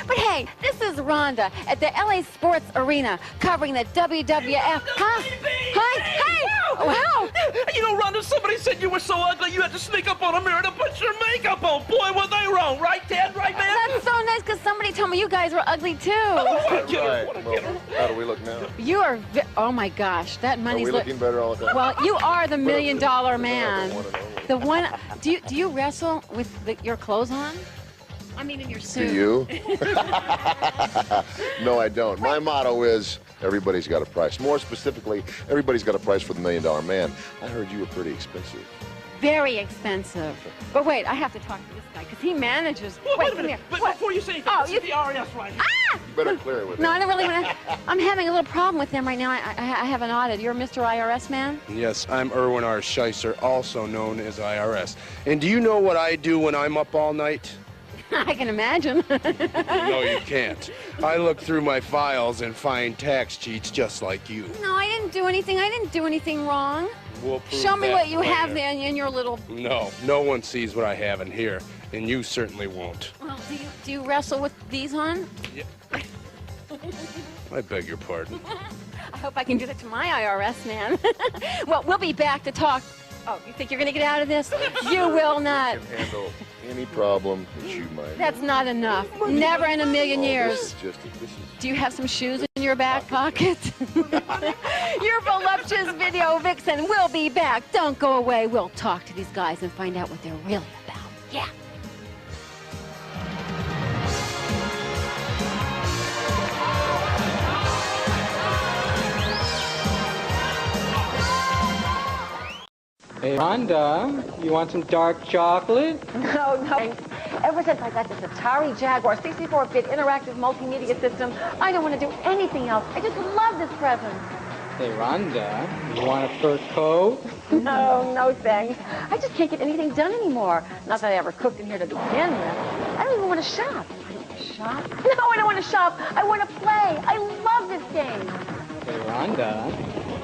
But hey, this is Rhonda at the LA Sports Arena covering the WWF. Huh? Hi. Hey! Wow! You know, Rhonda, somebody said you were so ugly you had to sneak up on a mirror to put your makeup on. Boy, were they wrong. Right, Ted? Right, man? That's so nice because somebody told me you guys were ugly too. Oh, what a killer. Right. What a Well, killer. how do we look now? You are, oh my gosh, that Are money's we looking better all the time? Well, you are the $1 million man. The The one, do you wrestle with your clothes on? I mean, in your suit. Do you? No, I don't. My motto is everybody's got a price. More specifically, everybody's got a price for the $1 million man. I heard you were pretty expensive. Very expensive. But wait, I have to talk to this guy because he manages. Well, wait a come minute. here. But What? before you say anything, Oh, this is the RS right here. Ah! You better clear it with No, him. I don't really want to. I'm having a little problem with them right now. I have an audit. You're Mr. IRS man? Yes, I'm Erwin R. Scheisser, also known as IRS. And do you know what I do when I'm up all night? I can imagine. No, you can't. I look through my files and find tax cheats just like you. No, I didn't do anything. I didn't do anything wrong. We'll prove Show me that what you later. have there in your little... No, no one sees what I have in here, and you certainly won't. Well, do you wrestle with these on? Yeah. I beg your pardon. I hope I can do that to my IRS man. Well, we'll be back to talk. Oh, you think you're going to get out of this? You will not. Can handle any problem that you might. That's not enough. Never in a million years. This is Do you have some shoes in your back pocket? Your voluptuous video vixen will be back. Don't go away. We'll talk to these guys and find out what they're really about. Yeah. Hey, Rhonda, you want some dark chocolate? No, thanks. Ever since I got this Atari Jaguar 64-bit interactive multimedia system, I don't want to do anything else. I just love this present. Hey, Rhonda, you want a fur coat? No thanks. I just can't get anything done anymore. Not that I ever cooked in here to begin with. I don't even want to shop. I don't want to shop. No, I don't want to shop. I want to play. I love this game. Hey, Rhonda,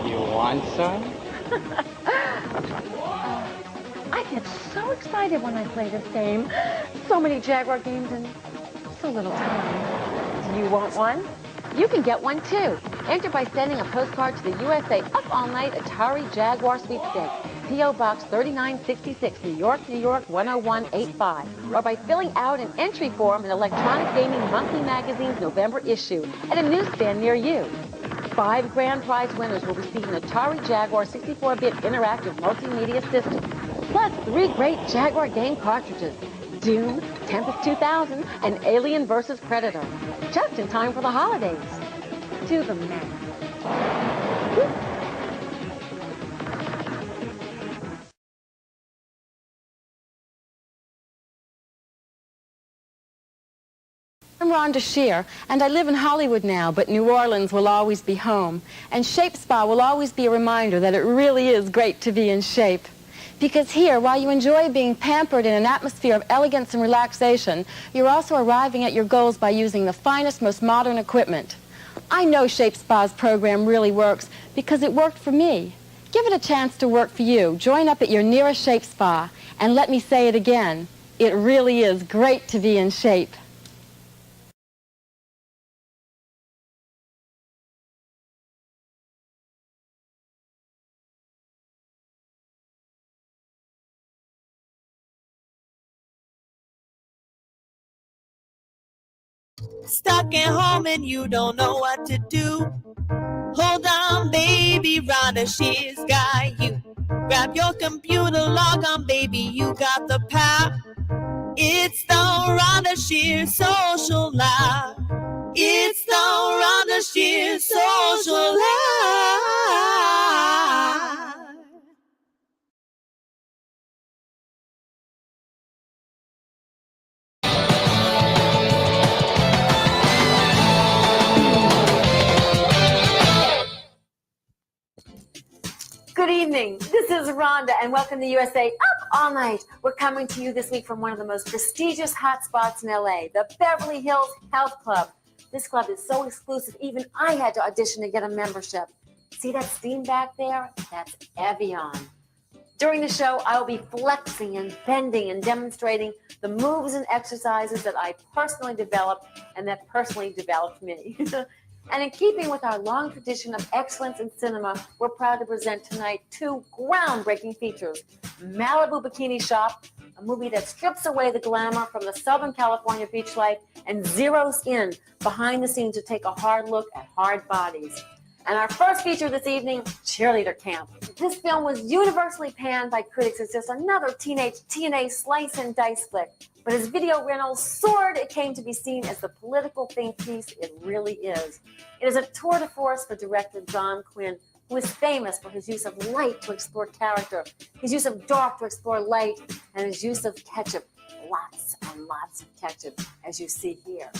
you want some? I get so excited when I play this game. So many Jaguar games in so little time. Do you want one? You can get one too. Enter by sending a postcard to the USA Up All Night Atari Jaguar Sweepstakes, P.O. Box 3966, New York, 10185, or by filling out an entry form in Electronic Gaming Monthly Magazine's November issue at a newsstand near you. 5 grand prize winners will receive an Atari Jaguar 64-bit interactive multimedia system, plus 3 great Jaguar game cartridges, Doom, Tempest 2000, and Alien vs. Predator, just in time for the holidays. To the max. I'm Rhonda Shear, and I live in Hollywood now, but New Orleans will always be home. And Shape Spa will always be a reminder that it really is great to be in shape. Because here, while you enjoy being pampered in an atmosphere of elegance and relaxation, you're also arriving at your goals by using the finest, most modern equipment. I know Shape Spa's program really works because it worked for me. Give it a chance to work for you. Join up at your nearest Shape Spa. And let me say it again, it really is great to be in shape. Stuck at home and you don't know what to do. Hold on, baby, Rhonda Shear's got you. Grab your computer, log on, baby, you got the power. It's the Rhonda Shear Social Live. It's the Rhonda Shear Social Live. Good evening. This is Rhonda, and welcome to USA Up All Night. We're coming to you this week from one of the most prestigious hotspots in LA, the Beverly Hills Health Club. This club is so exclusive, even I had to audition to get a membership. See that steam back there? That's Evian. During the show, I will be flexing and bending and demonstrating the moves and exercises that I personally developed and that personally developed me. And in keeping with our long tradition of excellence in cinema, we're proud to present tonight two groundbreaking features. Malibu Bikini Shop, a movie that strips away the glamour from the Southern California beach life and zeroes in behind the scenes to take a hard look at hard bodies. And our first feature this evening, Cheerleader Camp. This film was universally panned by critics as just another teenage TNA slice and dice flick. But as video rentals soared, it came to be seen as the political think piece it really is. It is a tour de force for director John Quinn, who is famous for his use of light to explore character, his use of dark to explore light, and his use of ketchup. Lots and lots of ketchup, as you see here.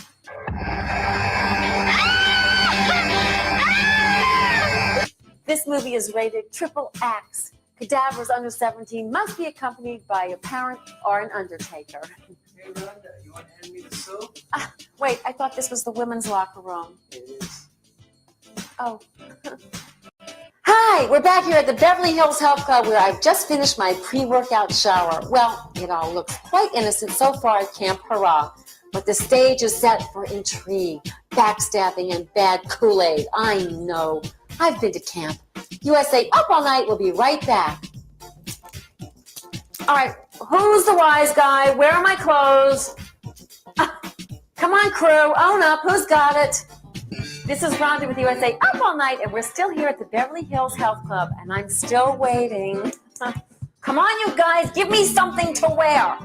This movie is rated triple X. Cadavers under 17 must be accompanied by a parent or an undertaker. Hey, Rhonda, you want to hand me the soap? Wait, I thought this was the women's locker room. It is. Oh. Hi, we're back here at the Beverly Hills Health Club where I've just finished my pre-workout shower. Well, it all looks quite innocent so far at Camp Hurrah, but the stage is set for intrigue, backstabbing, and bad Kool-Aid. I know. I've been to camp. USA Up All Night will be right back. All right, who's the wise guy? Where are my clothes? Come on, crew, own up. Who's got it? This is Rhonda with USA Up All Night, and we're still here at the Beverly Hills Health Club, and I'm still waiting. Come on, you guys, give me something to wear.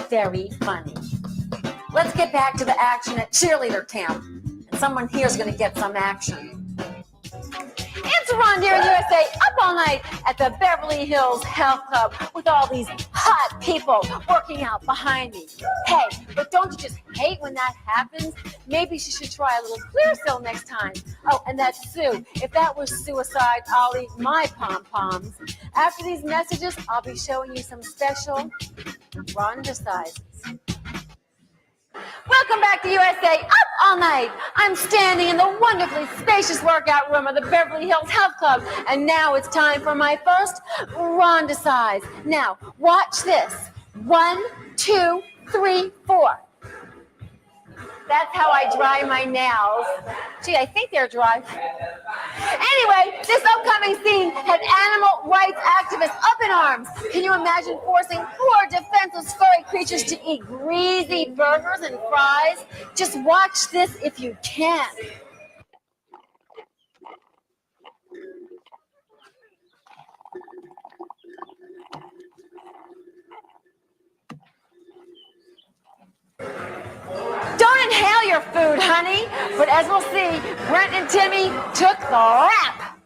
Very funny. Let's get back to the action at Cheerleader Camp. And someone here is going to get some action. It's Rhonda here in USA Up All Night at the Beverly Hills Health Club with all these hot people working out behind me. Hey, but don't you just hate when that happens? Maybe she should try a little Clearasil next time. Oh, and that Sue. If that was suicide, I'll eat my pom-poms. After these messages, I'll be showing you some special Rhonda sizes. Welcome back to USA Up All Night. I'm standing in the wonderfully spacious workout room of the Beverly Hills Health Club, and now it's time for my first Rhonda size. Now, watch this. 1, 2, 3, 4. That's how I dry my nails. Gee, I think they're dry. Anyway, this upcoming scene had animal rights activists up in arms. Can you imagine forcing poor, defenseless, furry creatures to eat greasy burgers and fries? Just watch this if you can. Don't inhale your food, honey. But as we'll see, Brent and Timmy took the rap.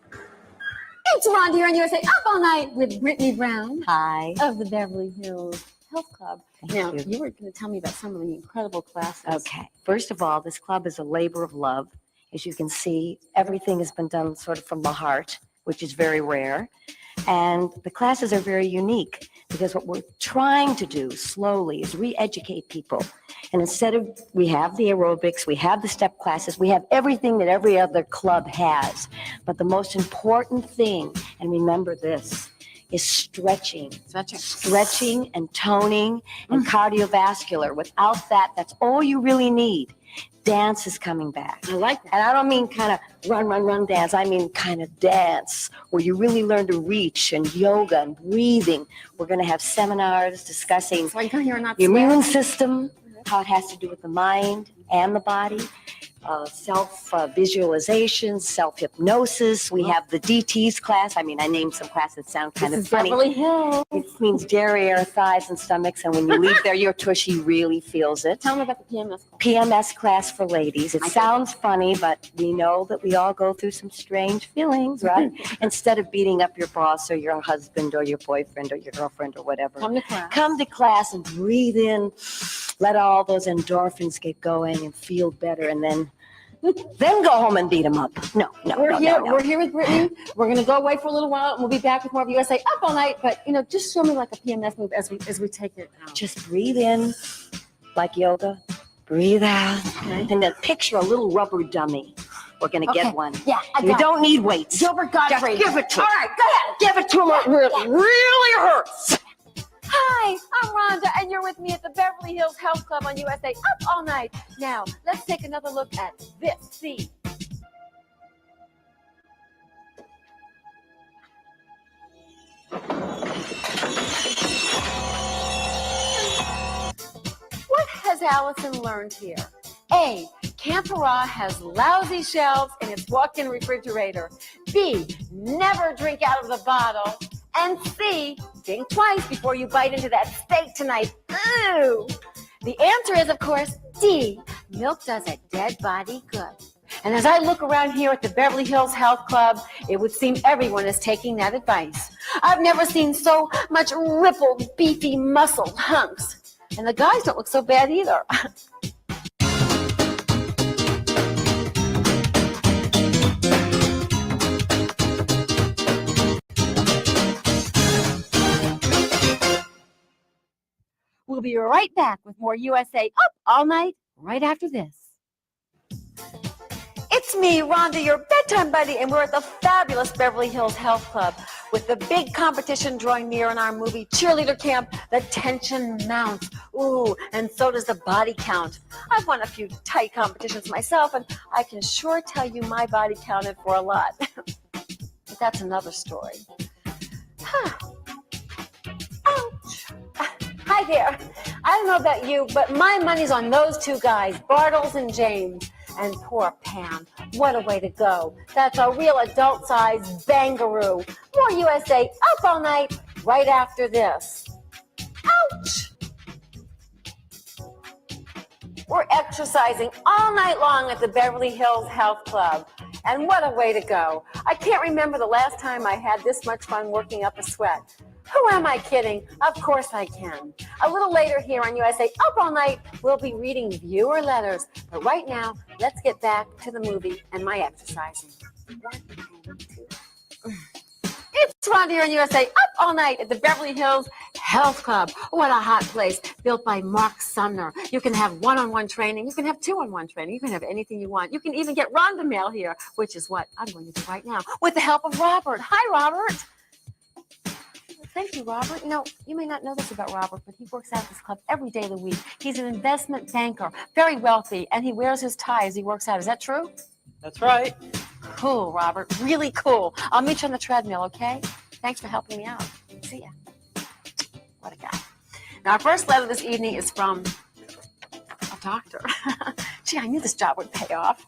It's Rhonda here on USA Up All Night with Brittany Brown. Hi. Of the Beverly Hills Health Club. Now, you. you were going to tell me about some of the incredible classes. Okay. First of all, this club is a labor of love. As you can see, everything has been done sort of from the heart, which is very rare. And the classes are very unique because what we're trying to do slowly is re-educate people. And instead of, we have the aerobics, we have the step classes, we have everything that every other club has. But the most important thing, and remember this, is stretching. Stretching and toning and cardiovascular. Without that, that's all you really need. Dance is coming back. I like that. And I don't mean kind of run dance. I mean kind of dance where you really learn to reach, and yoga and breathing. We're going to have seminars discussing So I can come here and not the sweat. immune system, how it has to do with the mind and the body, self-visualization, self-hypnosis. We have the DTs class. I mean, I named some classes that sound kind This of is funny. Beverly Hills. It means derriere, thighs, and stomachs. And when you leave there, your tushy really feels it. Tell me about the PMS class. PMS class for ladies. It sounds funny, but we know that we all go through some strange feelings, right? Instead of beating up your boss or your husband or your boyfriend or your girlfriend or whatever. Come to class. Come to class and breathe in. Let all those endorphins get going and feel better, and then go home and beat them up. No. We're here with Brittany. We're going to go away for a little while, and we'll be back with more of USA Up All Night. But, just show me like a PMS move as we take it out. Just breathe in like yoga. Breathe out. And then picture a little rubber dummy. we're going to Okay. get one. Yeah, I You got it. don't need weights. Gilbert Gottfried. Just give it to him. All right, go ahead. Give it to him where it really hurts. Hi, I'm Rhonda, and you're with me at the Beverly Hills Health Club on USA Up All Night. Now, let's take another look at this scene. What has Allison learned here? A, Campera has lousy shelves in its walk-in refrigerator. B, never drink out of the bottle. And C, think twice before you bite into that steak tonight. Ooh! The answer is, of course, D, milk does a dead body good. And as I look around here at the Beverly Hills Health Club, it would seem everyone is taking that advice. I've never seen so much rippled, beefy, muscled hunks. And the guys don't look so bad either. We'll be right back with more USA Up All Night right after this. It's me, Rhonda, your bedtime buddy, and we're at the fabulous Beverly Hills Health Club with the big competition drawing near in our movie Cheerleader Camp. The tension mounts. Ooh, and so does the body count. I've won a few tight competitions myself, and I can sure tell you my body counted for a lot. But that's another story. Ouch. Hi there. I don't know about you, but my money's on those two guys, Bartles and James. And poor Pam, what a way to go. That's a real adult-sized bangaroo. More USA Up All Night right after this. Ouch! We're exercising all night long at the Beverly Hills Health Club. And what a way to go. I can't remember the last time I had this much fun working up a sweat. Who am I kidding? Of course I can. A little later here on USA Up All Night, we'll be reading viewer letters. But right now, let's get back to the movie and my exercising. 1 and 2. It's Rhonda here on USA Up All Night at the Beverly Hills Health Club. What a hot place, built by Mark Sumner. You can have one-on-one training. You can have two-on-one training. You can have anything you want. You can even get Rhonda mail here, which is what I'm going to do right now with the help of Robert. Hi, Robert. Thank you, Robert. You know, you may not know this about Robert, but he works out at this club every day of the week. He's an investment banker, very wealthy, and he wears his tie as he works out. Is that true? That's right. Cool, Robert. Really cool. I'll meet you on the treadmill, okay? Thanks for helping me out. See ya. What a guy. Now, our first letter this evening is from a doctor. Gee, I knew this job would pay off.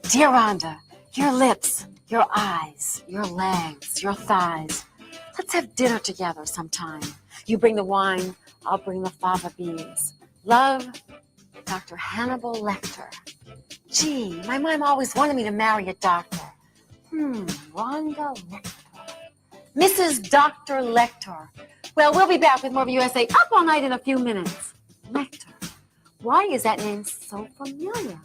Dear Rhonda, your lips, your eyes, your legs, your thighs. Let's have dinner together sometime. You bring the wine, I'll bring the fava beans. Love, Dr. Hannibal Lecter. Gee, my mom always wanted me to marry a doctor. Rhonda Lecter. Mrs. Dr. Lecter. Well, we'll be back with more of USA Up All Night in a few minutes. Lecter. Why is that name so familiar?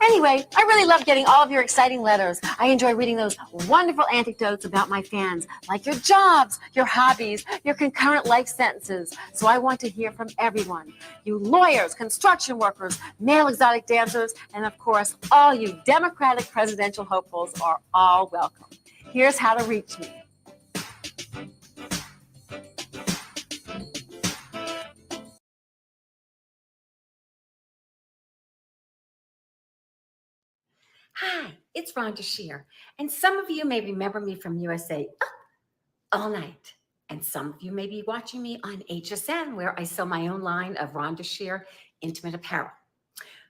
Anyway, I really love getting all of your exciting letters. I enjoy reading those wonderful anecdotes about my fans, like your jobs, your hobbies, your concurrent life sentences. So I want to hear from everyone. You lawyers, construction workers, male exotic dancers, and of course, all you Democratic presidential hopefuls are all welcome. Here's how to reach me. Hi, it's Rhonda Shear, and some of you may remember me from USA Up All Night, and some of you may be watching me on HSN, where I sell my own line of Rhonda Shear intimate apparel.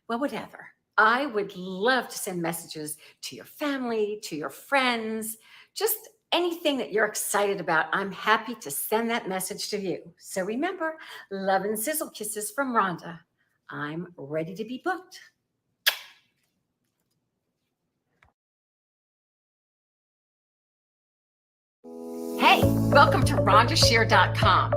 Well, whatever. I would love to send messages to your family, to your friends, just anything that you're excited about. I'm happy to send that message to you. So remember, love and sizzle kisses from Rhonda. I'm ready to be booked. Hey, welcome to RhondaShear.com,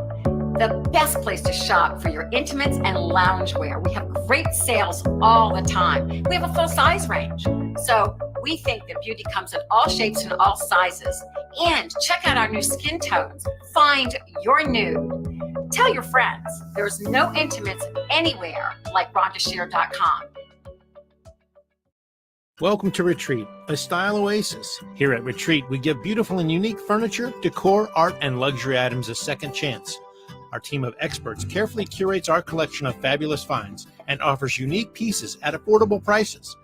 the best place to shop for your intimates and loungewear. We have great sales all the time. We have a full size range. So we think that beauty comes in all shapes and all sizes. And check out our new skin tones. Find your nude. Tell your friends there's no intimates anywhere like RhondaShear.com. Welcome to Retreat, a style oasis. Here at Retreat, we give beautiful and unique furniture, decor, art, and luxury items a second chance. Our team of experts carefully curates our collection of fabulous finds and offers unique pieces at affordable prices.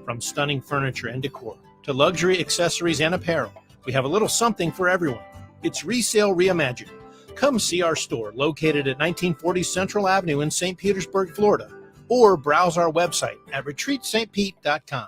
From stunning furniture and decor to luxury accessories and apparel, we have a little something for everyone. It's Resale Reimagined. Come see our store located at 1940 Central Avenue in St. Petersburg, Florida, or browse our website at retreatstpete.com.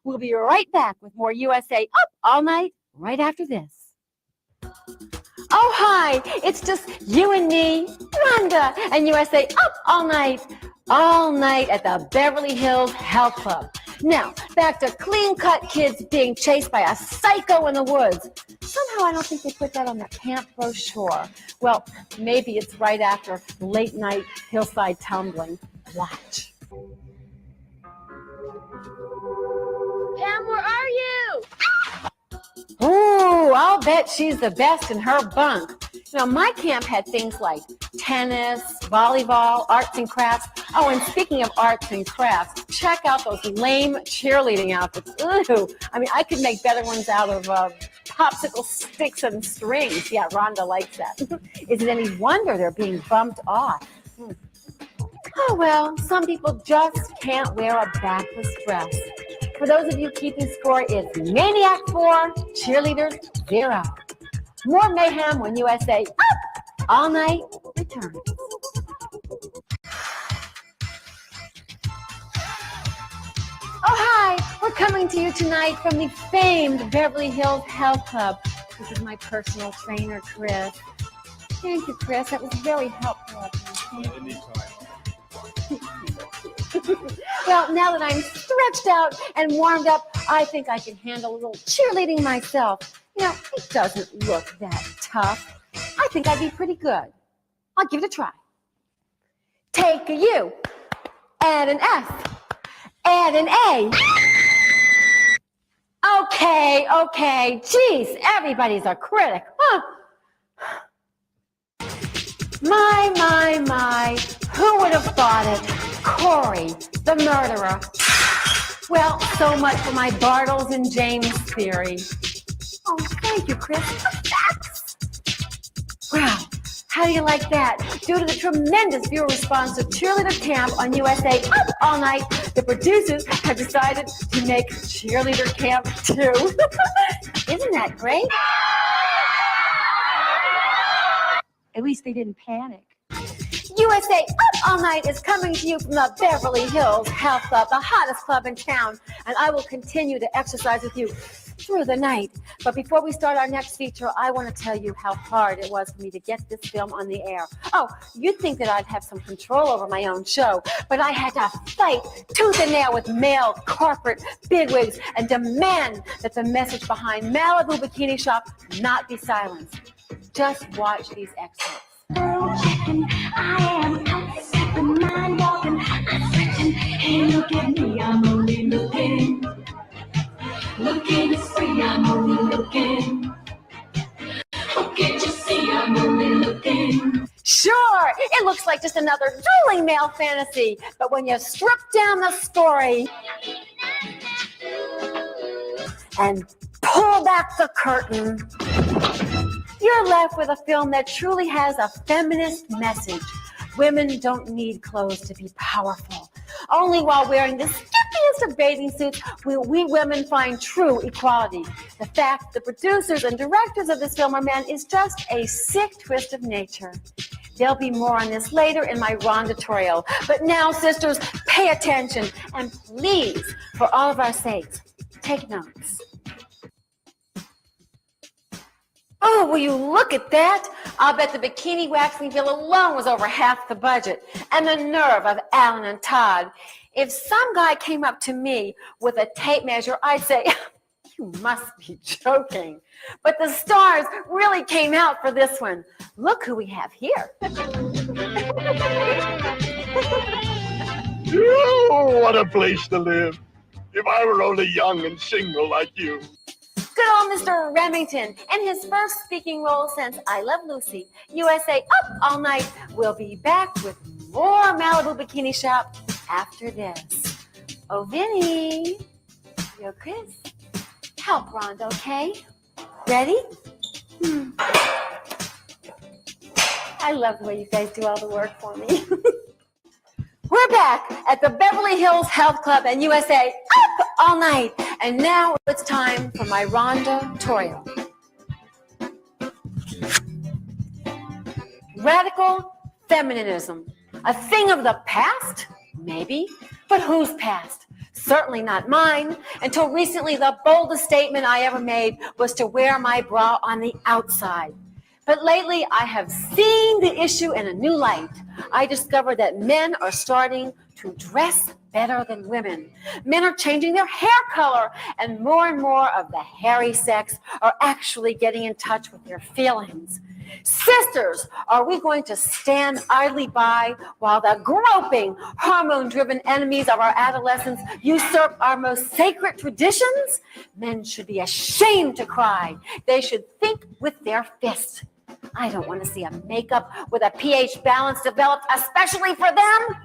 We'll be right back with more USA Up All Night right after this. Oh, hi, it's just you and me, Rhonda, and USA Up All Night at the Beverly Hills Health Club. Now, back to clean-cut kids being chased by a psycho in the woods. Somehow I don't think they put that on the camp brochure. Well, maybe it's right after late-night hillside tumbling. Watch. Pam, where are you? Ooh, I'll bet she's the best in her bunk. You know, my camp had things like tennis, volleyball, arts and crafts. Oh, and speaking of arts and crafts, check out those lame cheerleading outfits. Ooh, I mean, I could make better ones out of popsicle sticks and strings. Yeah, Rhonda likes that. Is it any wonder they're being bumped off? Oh, well, some people just can't wear a backless dress. For those of you keeping score, it's Maniac 4, Cheerleaders 0. More mayhem when USA Up All Night returns. Oh, hi! We're coming to you tonight from the famed Beverly Hills Health Club. This is my personal trainer, Chris. Thank you, Chris. That was very helpful of you. Well, now that I'm stretched out and warmed up, I think I can handle a little cheerleading myself. You know, it doesn't look that tough. I think I'd be pretty good. I'll give it a try. Take a U, add an S, add an A. Okay. Geez, everybody's a critic, huh? My. Who would have thought it? Corey, the murderer. Well, so much for my Bartles and James theory. Oh, thank you, Chris. Facts. Wow, how do you like that? Due to the tremendous viewer response to Cheerleader Camp on USA Up All Night, the producers have decided to make Cheerleader Camp 2. Isn't that great? At least they didn't panic. USA Up All Night is coming to you from the Beverly Hills Health Club, the hottest club in town, and I will continue to exercise with you through the night. But before we start our next feature, I want to tell you how hard it was for me to get this film on the air. Oh, you'd think that I'd have some control over my own show, but I had to fight tooth and nail with male corporate bigwigs and demand that the message behind Malibu Bikini Shop not be silenced. Just watch these excerpts. Chicken, I am out sipping, mind walking, I'm searching. Hey, look at me, I'm only looking. Looking is free, I'm only looking. Oh, can't you see, I'm only looking. Sure, it looks like just another dueling male fantasy, but when you strip down the story and pull back the curtain, you're left with a film that truly has a feminist message. Women don't need clothes to be powerful. Only while wearing the skimpiest of bathing suits will we women find true equality. The fact the producers and directors of this film are men is just a sick twist of nature. There'll be more on this later in my Rhondatorial. But now, sisters, pay attention. And please, for all of our sakes, take notes. Oh, will you look at that? I'll bet the bikini waxing bill alone was over half the budget. And the nerve of Alan and Todd. If some guy came up to me with a tape measure, I'd say, You must be joking. But the stars really came out for this one. Look who we have here. Oh, what a place to live. If I were only young and single like you. Good old Mr. Remington, and his first speaking role since I Love Lucy. USA Up All Night. We'll be back with more Malibu Bikini Shop after this. Oh, Vinny. Yo, Chris. Help Rhonda, okay? Ready? I love the way you guys do all the work for me. We're back at the Beverly Hills Health Club and USA Up All Night. And now it's time for my Rhonda tutorial. Radical feminism. A thing of the past? Maybe. But whose past? Certainly not mine. Until recently, the boldest statement I ever made was to wear my bra on the outside. But lately, I have seen the issue in a new light. I discovered that men are starting to dress better than women. Men are changing their hair color, and more of the hairy sex are actually getting in touch with their feelings. Sisters, are we going to stand idly by while the groping, hormone-driven enemies of our adolescence usurp our most sacred traditions? Men should be ashamed to cry. They should think with their fists. I don't want to see a makeup with a pH balance developed especially for them.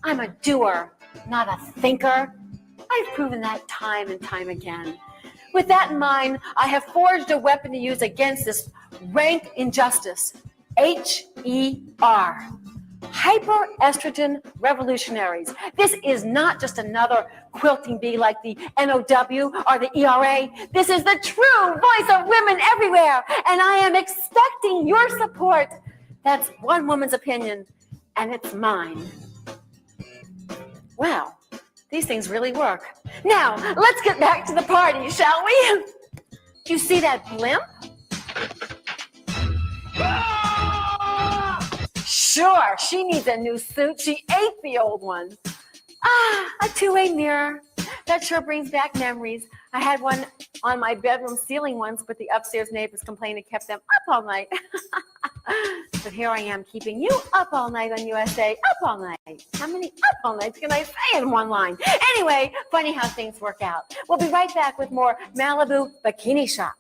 I'm a doer, not a thinker. I've proven that time and time again. With that in mind, I have forged a weapon to use against this rank injustice. HER. Hyperestrogen revolutionaries. This is not just another quilting bee like the NOW or the ERA. This is the true voice of women everywhere, and I am expecting your support. That's one woman's opinion, and it's mine. Wow, these things really work. Now, let's get back to the party, shall we? Do you see that blimp? Sure, she needs a new suit. She ate the old one. A two-way mirror. That sure brings back memories. I had one on my bedroom ceiling once, but the upstairs neighbors complained it kept them up all night. But here I am keeping you up all night on USA Up All Night. How many up all nights can I say in one line? Anyway, funny how things work out. We'll be right back with more Malibu Bikini Shop.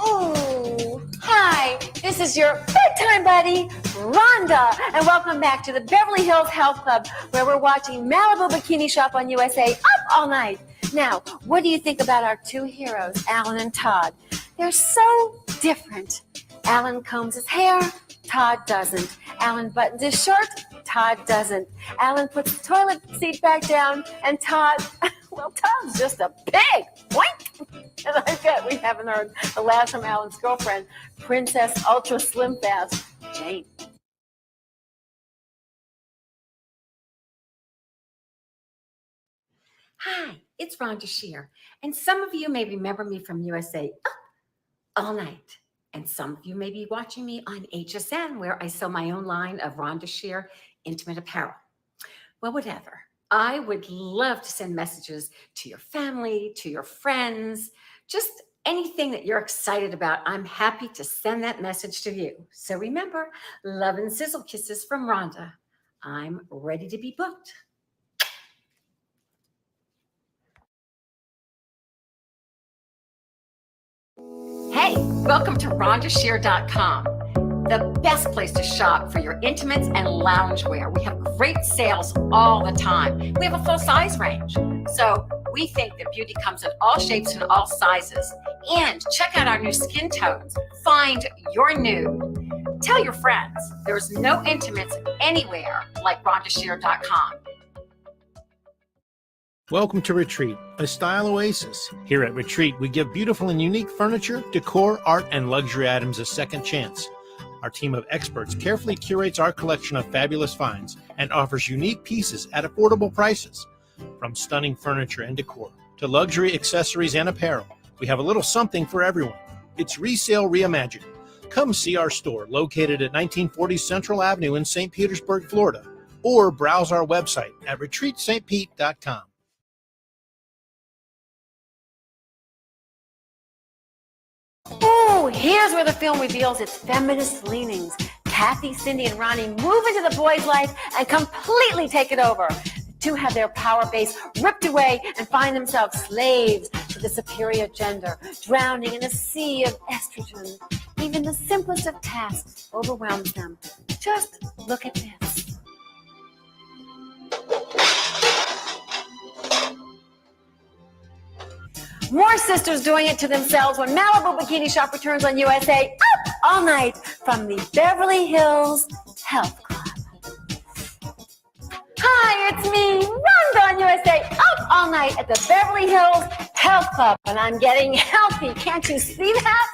Oh, hi, this is your bedtime buddy, Rhonda, and welcome back to the Beverly Hills Health Club, where we're watching Malibu Bikini Shop on USA Up All Night. Now, what do you think about our two heroes, Alan and Todd? They're so different. Alan combs his hair, Todd doesn't. Alan buttons his shirt, Todd doesn't. Alan puts the toilet seat back down, and Todd, well, Todd's just a pig. Boink! And I bet we haven't heard the last from Alan's girlfriend, Princess Ultra Slim Fast, Jane. Hi, it's Rhonda Shear, and some of you may remember me from USA Up All Night, and some of you may be watching me on HSN, where I sell my own line of Rhonda Shear intimate apparel. Well, whatever. I would love to send messages to your family, to your friends, just anything that you're excited about. I'm happy to send that message to you. So remember, love and sizzle kisses from Rhonda. I'm ready to be booked. Hey, welcome to RhondaShear.com, the best place to shop for your intimates and loungewear. We have great sales all the time. We have a full size range. So we think that beauty comes in all shapes and all sizes. And check out our new skin tones. Find your nude. Tell your friends there's no intimates anywhere like RhondaShear.com. Welcome to Retreat, a style oasis. Here at Retreat, we give beautiful and unique furniture, decor, art, and luxury items a second chance. Our team of experts carefully curates our collection of fabulous finds and offers unique pieces at affordable prices. From stunning furniture and decor to luxury accessories and apparel, we have a little something for everyone. It's resale reimagined. Come see our store located at 1940 Central Avenue in St. Petersburg, Florida, or browse our website at retreatstpete.com. Ooh, here's where the film reveals its feminist leanings. Kathy, Cindy, and Ronnie move into the boy's life and completely take it over. The two have their power base ripped away and find themselves slaves to the superior gender, drowning in a sea of estrogen. Even the simplest of tasks overwhelms them. Just look at this. More sisters doing it to themselves when Malibu Bikini Shop returns on USA Up All Night from the Beverly Hills Health Club. Hi, it's me, Rhonda on USA Up All Night at the Beverly Hills Health Club, and I'm getting healthy. Can't you see that?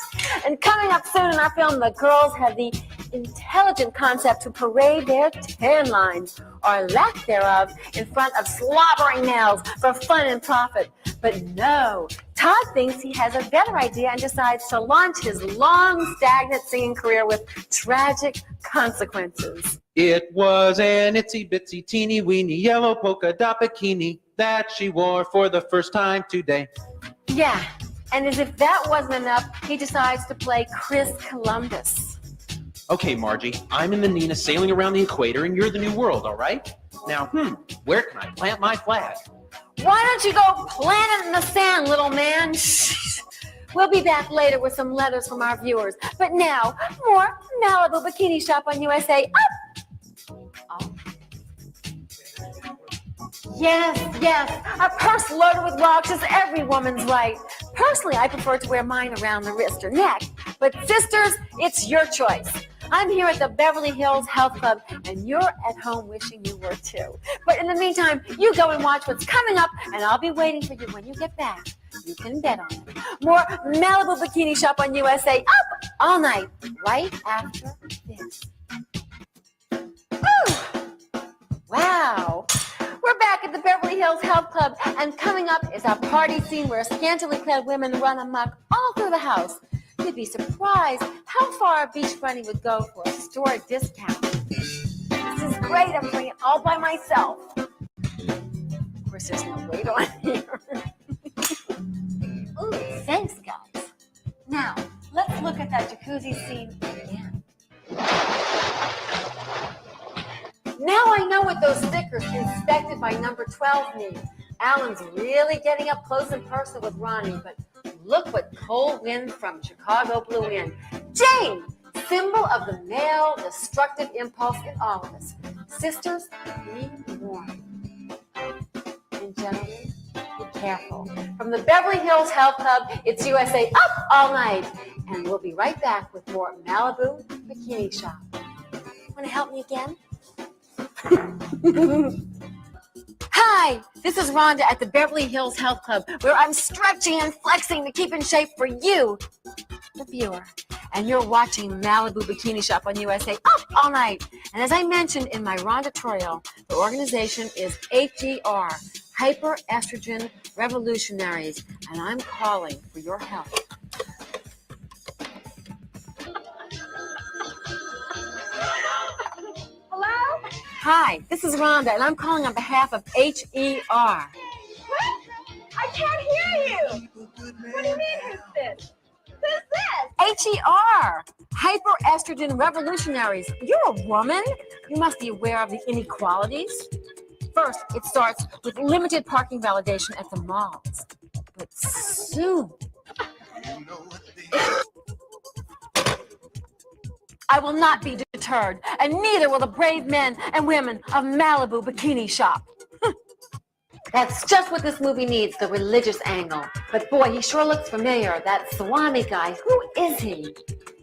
And coming up soon in our film, the girls have the intelligent concept to parade their tan lines, or lack thereof, in front of slobbering males for fun and profit. But no, Todd thinks he has a better idea and decides to launch his long, stagnant singing career with tragic consequences. It was an itsy-bitsy, teeny-weeny yellow polka dot bikini that she wore for the first time today. Yeah, and as if that wasn't enough, he decides to play Chris Columbus. Okay, Margie, I'm in the Nina sailing around the equator and you're the New World, all right? Now, where can I plant my flag? Why don't you go plant it in the sand, little man? We'll be back later with some letters from our viewers. But now, more Malibu Bikini Shop on USA Up! Oh. Yes, a purse loaded with rocks is every woman's right. Personally, I prefer to wear mine around the wrist or neck. But sisters, it's your choice. I'm here at the Beverly Hills Health Club, and you're at home wishing you were too. But in the meantime, you go and watch what's coming up, and I'll be waiting for you when you get back. You can bet on it. More Malibu Bikini Shop on USA Up All Night, right after this. Ooh. Wow. We're back at the Beverly Hills Health Club, and coming up is our party scene where scantily clad women run amok all through the house. You'd be surprised how far a beach bunny would go for a store discount. This is great. I'm doing it all by myself. Of course, there's no weight on here. Ooh, thanks, guys. Now, let's look at that jacuzzi scene again. Now I know what those stickers inspected by number 12 mean. Alan's really getting up close and personal with Ronnie, but look what cold wind from Chicago blew in. Jane, symbol of the male destructive impulse in all of us. Sisters, be warned. And gentlemen, be careful. From the Beverly Hills Health Club, it's USA Up All Night. And we'll be right back with more Malibu Bikini Shop. Want to help me again? Hi, this is Rhonda at the Beverly Hills Health Club, where I'm stretching and flexing to keep in shape for you, the viewer. And you're watching Malibu Bikini Shop on USA Up All Night. And as I mentioned in my Rhonda tutorial, the organization is HER, Hyper Estrogen Revolutionaries, and I'm calling for your help. Hello? Hi, this is Rhonda, and I'm calling on behalf of HER. What? I can't hear you. What do you mean, who's this? Who's this? HER, Hyper-Estrogen Revolutionaries. You're a woman. You must be aware of the inequalities. First, it starts with limited parking validation at the malls. But soon, I will not be deterred, and neither will the brave men and women of Malibu Bikini Shop. That's just what this movie needs, the religious angle. But boy, he sure looks familiar, that Swami guy. Who is he?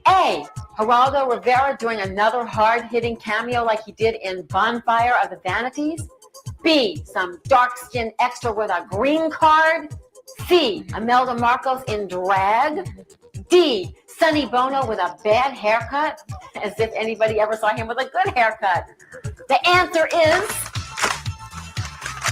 A, Geraldo Rivera doing another hard-hitting cameo like he did in Bonfire of the Vanities? B, some dark-skinned extra with a green card? C, Imelda Marcos in drag? D, Sonny Bono with a bad haircut? As if anybody ever saw him with a good haircut. The answer is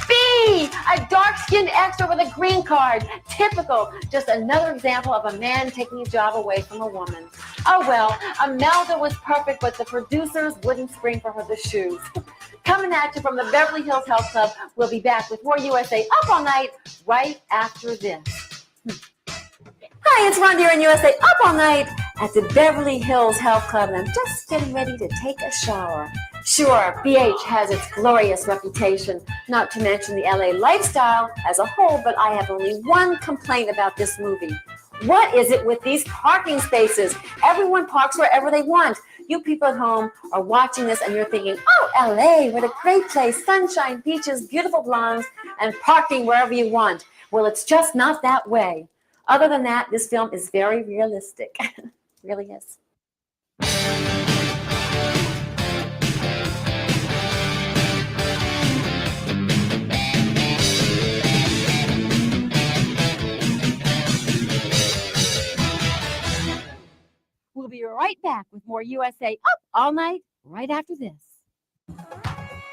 B, a dark-skinned extra with a green card. Typical, just another example of a man taking a job away from a woman. Oh well, Imelda was perfect, but the producers wouldn't spring for her the shoes. Coming at you from the Beverly Hills Health Club, we'll be back with more USA Up All Night right after this. Hi, it's Rhonda here in USA, up all night at the Beverly Hills Health Club, and I'm just getting ready to take a shower. Sure, BH has its glorious reputation, not to mention the LA lifestyle as a whole, but I have only one complaint about this movie. What is it with these parking spaces? Everyone parks wherever they want. You people at home are watching this and you're thinking, oh, LA, what a great place, sunshine, beaches, beautiful blondes, and parking wherever you want. Well, it's just not that way. Other than that, this film is very realistic. Really is. We'll be right back with more USA Up All Night right after this.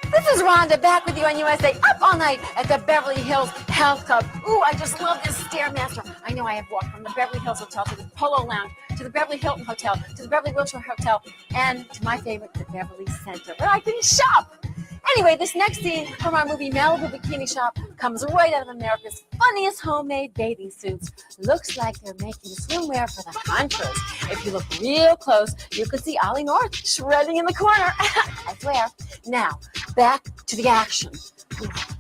This is Rhonda back with you on USA Up All Night at the Beverly Hills Health Club. Ooh, I just love this Stairmaster. I know I have walked from the Beverly Hills Hotel to the Polo Lounge, to the Beverly Hilton Hotel, to the Beverly Wilshire Hotel, and to my favorite, the Beverly Center, where I can shop. Anyway, this next scene from our movie Malibu Bikini Shop comes right out of America's funniest homemade bathing suits. Looks like they're making swimwear for the hunters. If you look real close, you can see Ollie North shredding in the corner. I swear. Now, back to the action.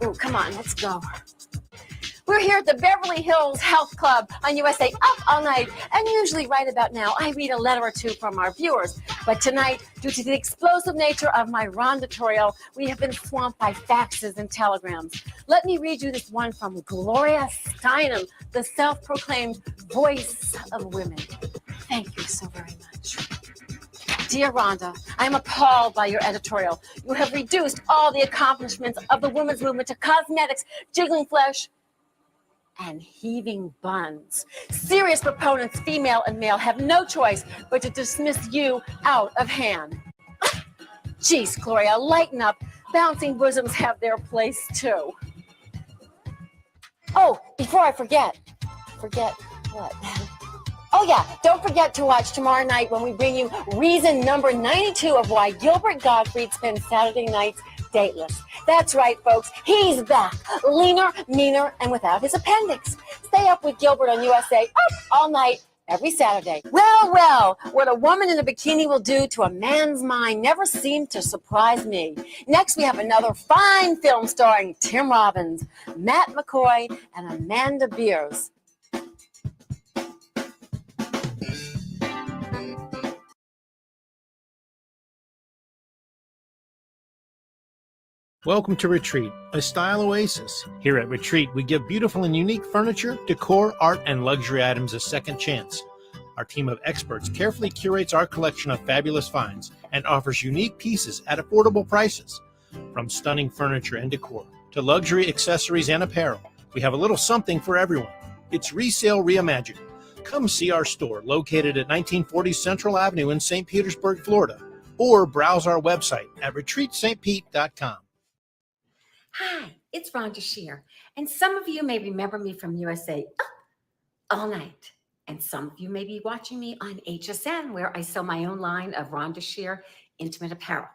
Ooh, come on, let's go. We're here at the Beverly Hills Health Club on USA Up All Night, and usually right about now I read a letter or two from our viewers. But tonight, due to the explosive nature of my Rondatorial, we have been swamped by faxes and telegrams. Let me read you this one from Gloria Steinem, the self-proclaimed voice of women. Thank you so very much. Dear Rhonda, I am appalled by your editorial. You have reduced all the accomplishments of the women's movement to cosmetics, jiggling flesh, and heaving buns. Serious proponents, female and male, have no choice but to dismiss you out of hand. Jeez, Gloria, lighten up. Bouncing bosoms have their place too. Oh, before I forget what? Oh yeah, don't forget to watch tomorrow night when we bring you reason number 92 of why Gilbert Gottfried spends Saturday nights dateless. That's right, folks. He's back. Leaner, meaner, and without his appendix. Stay up with Gilbert on USA Up All Night every Saturday. Well, what a woman in a bikini will do to a man's mind never seemed to surprise me. Next, we have another fine film starring Tim Robbins, Matt McCoy, and Amanda Beers. Welcome to Retreat, a style oasis. Here at Retreat, we give beautiful and unique furniture, decor, art, and luxury items a second chance. Our team of experts carefully curates our collection of fabulous finds and offers unique pieces at affordable prices. From stunning furniture and decor to luxury accessories and apparel, we have a little something for everyone. It's Resale Reimagined. Come see our store located at 1940 Central Avenue in St. Petersburg, Florida, or browse our website at retreatstpete.com. Hi, it's Rhonda Shear, and some of you may remember me from USA Up All Night, and some of you may be watching me on HSN, where I sell my own line of Rhonda Shear intimate apparel.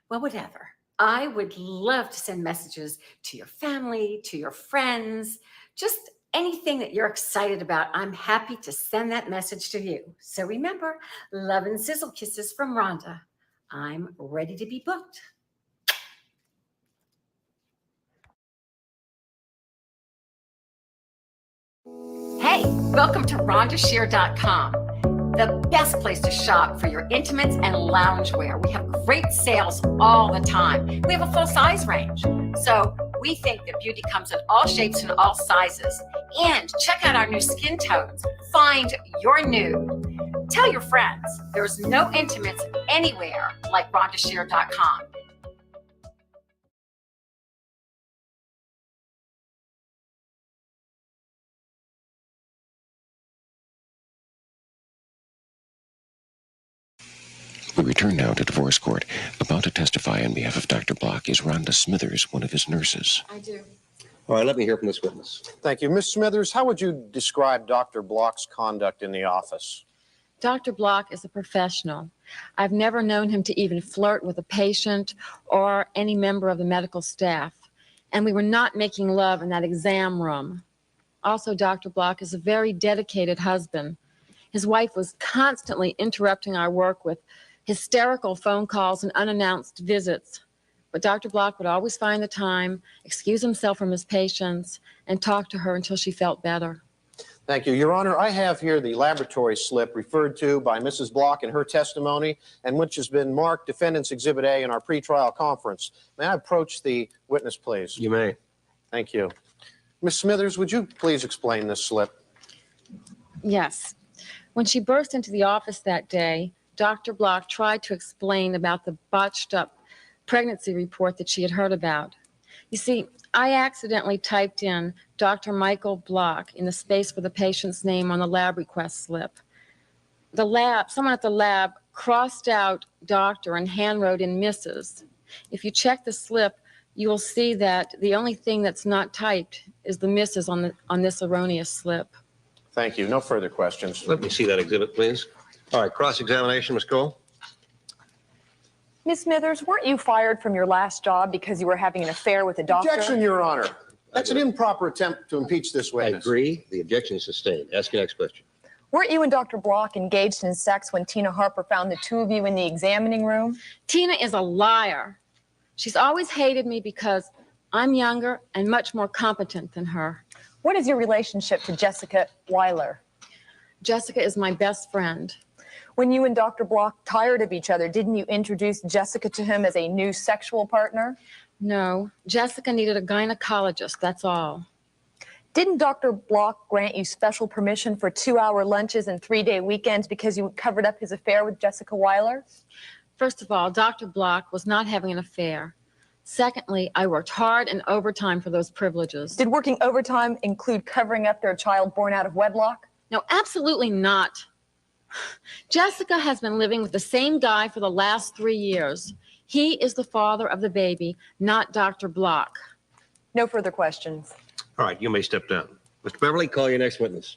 Well, whatever. I would love to send messages to your family, to your friends, just anything that you're excited about. I'm happy to send that message to you. So remember, love and sizzle kisses from Rhonda. I'm ready to be booked. Hey, welcome to RhondaShear.com, the best place to shop for your intimates and loungewear. We have great sales all the time. We have a full size range. So we think that beauty comes in all shapes and all sizes. And check out our new skin tones. Find your nude. Tell your friends there's no intimates anywhere like RhondaShear.com. We return now to divorce court. About to testify on behalf of Dr. Block is Rhonda Smithers, one of his nurses. I do. All right, let me hear from this witness. Thank you. Ms. Smithers, how would you describe Dr. Block's conduct in the office? Dr. Block is a professional. I've never known him to even flirt with a patient or any member of the medical staff. And we were not making love in that exam room. Also, Dr. Block is a very dedicated husband. His wife was constantly interrupting our work with hysterical phone calls and unannounced visits. But Dr. Block would always find the time, excuse himself from his patients, and talk to her until she felt better. Thank you. Your Honor, I have here the laboratory slip referred to by Mrs. Block in her testimony and which has been marked Defendant's Exhibit A in our pretrial conference. May I approach the witness, please? You may. Thank you. Ms. Smithers, would you please explain this slip? Yes. When she burst into the office that day, Dr. Block tried to explain about the botched-up pregnancy report that she had heard about. You see, I accidentally typed in Dr. Michael Block in the space for the patient's name on the lab request slip. Someone at the lab crossed out doctor and handwrote in Mrs. If you check the slip, you will see that the only thing that's not typed is the Mrs. on this erroneous slip. Thank you. No further questions. Let me see that exhibit, please. All right, cross-examination, Ms. Cole. Ms. Smithers, weren't you fired from your last job because you were having an affair with a doctor? Objection, Your Honor. That's an improper attempt to impeach this witness. I agree. The objection is sustained. Ask your next question. Weren't you and Dr. Block engaged in sex when Tina Harper found the two of you in the examining room? Tina is a liar. She's always hated me because I'm younger and much more competent than her. What is your relationship to Jessica Weiler? Jessica is my best friend. When you and Dr. Block tired of each other, didn't you introduce Jessica to him as a new sexual partner? No, Jessica needed a gynecologist, that's all. Didn't Dr. Block grant you special permission for 2-hour lunches and 3-day weekends because you covered up his affair with Jessica Weiler? First of all, Dr. Block was not having an affair. Secondly, I worked hard and overtime for those privileges. Did working overtime include covering up their child born out of wedlock? No, absolutely not. Jessica has been living with the same guy for the last 3 years. He is the father of the baby, not Dr. Block. No further questions. All right, you may step down. Mr. Beverly, call your next witness.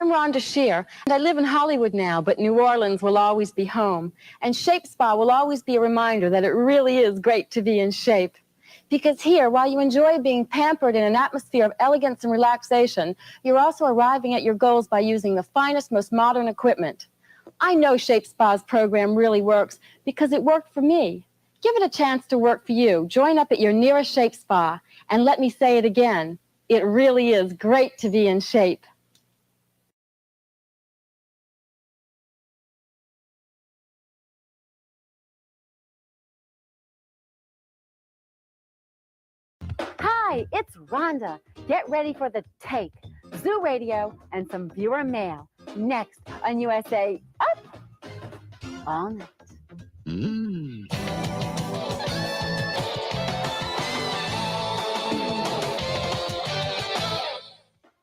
I'm Rhonda Shear, and I live in Hollywood now, but New Orleans will always be home. And Shape Spa will always be a reminder that it really is great to be in shape. Because here, while you enjoy being pampered in an atmosphere of elegance and relaxation, you're also arriving at your goals by using the finest, most modern equipment. I know Shape Spa's program really works because it worked for me. Give it a chance to work for you. Join up at your nearest Shape Spa. And let me say it again, it really is great to be in shape. Hi, it's Rhonda. Get ready for the take, Zoo Radio, and some viewer mail. Next on USA Up All Night.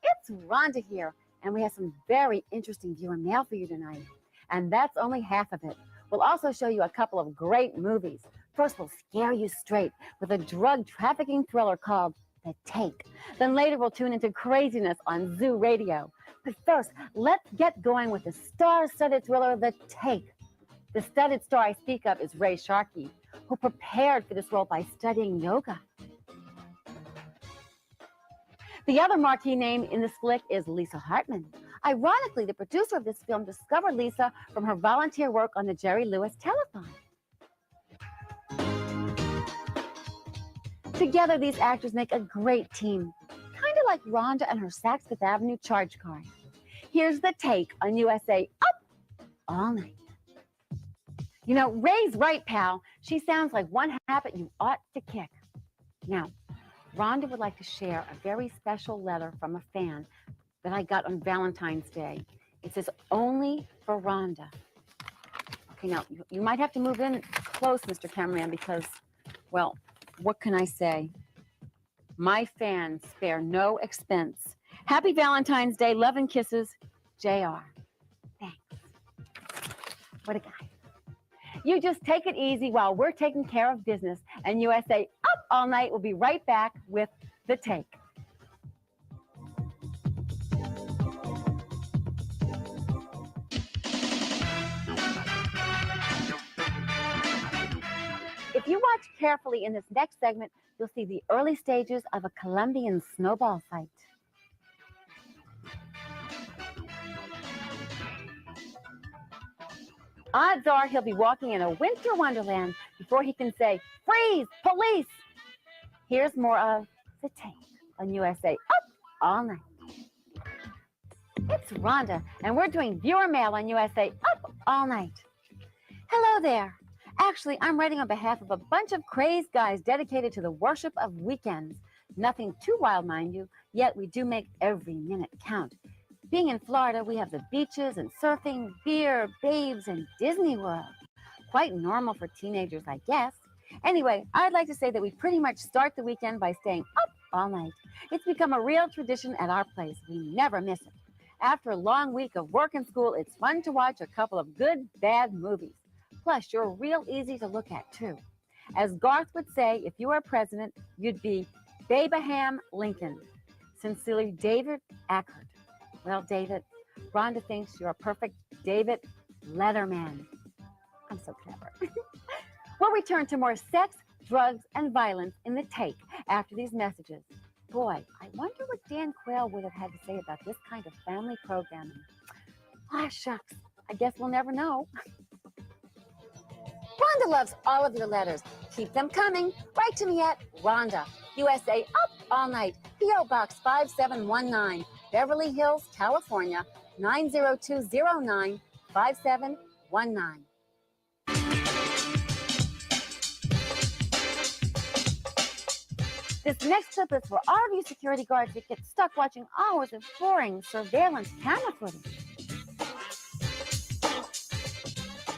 It's Rhonda here, and we have some very interesting viewer mail for you tonight. And that's only half of it. We'll also show you a couple of great movies. First, we'll scare you straight with a drug trafficking thriller called The Take. Then later, we'll tune into craziness on Zoo Radio. But first, let's get going with the star-studded thriller, The Take. The studded star I speak of is Ray Sharkey, who prepared for this role by studying yoga. The other marquee name in this flick is Lisa Hartman. Ironically, the producer of this film discovered Lisa from her volunteer work on the Jerry Lewis telethon. Together, these actors make a great team, kind of like Rhonda and her Saks Fifth Avenue charge card. Here's The Take on USA Up All Night. You know, Ray's right, pal. She sounds like one habit you ought to kick. Now, Rhonda would like to share a very special letter from a fan that I got on Valentine's Day. It says, only for Rhonda. Okay, now, you might have to move in close, Mr. Cameraman, because, well, what can I say? My fans spare no expense. Happy Valentine's Day. Love and kisses, JR. Thanks. What a guy. You just take it easy while we're taking care of business. And USA Up All Night will be right back with The Take. If you watch carefully in this next segment, you'll see the early stages of a Colombian snowball fight. Odds are he'll be walking in a winter wonderland before he can say, "Freeze! Police!" Here's more of The Tape on USA Up All Night. It's Rhonda, and we're doing viewer mail on USA Up All Night. Hello there. Actually, I'm writing on behalf of a bunch of crazed guys dedicated to the worship of weekends. Nothing too wild, mind you, yet we do make every minute count. Being in Florida, we have the beaches and surfing, beer, babes, and Disney World. Quite normal for teenagers, I guess. Anyway, I'd like to say that we pretty much start the weekend by staying up all night. It's become a real tradition at our place. We never miss it. After a long week of work and school, it's fun to watch a couple of good, bad movies. Plus, you're real easy to look at, too. As Garth would say, if you were president, you'd be Babaham Lincoln. Sincerely, David Ackert. Well, David, Rhonda thinks you're a perfect David Letterman. I'm so clever. We'll return to more sex, drugs, and violence in The Take after these messages. Boy, I wonder what Dan Quayle would have had to say about this kind of family programming. Ah, shucks. I guess we'll never know. Rhonda loves all of your letters. Keep them coming. Write to me at Rhonda, USA Up All Night, P.O. Box 5719, Beverly Hills, California, 90209 5719. This next clip is for all of you security guards that get stuck watching hours of boring surveillance camera footage.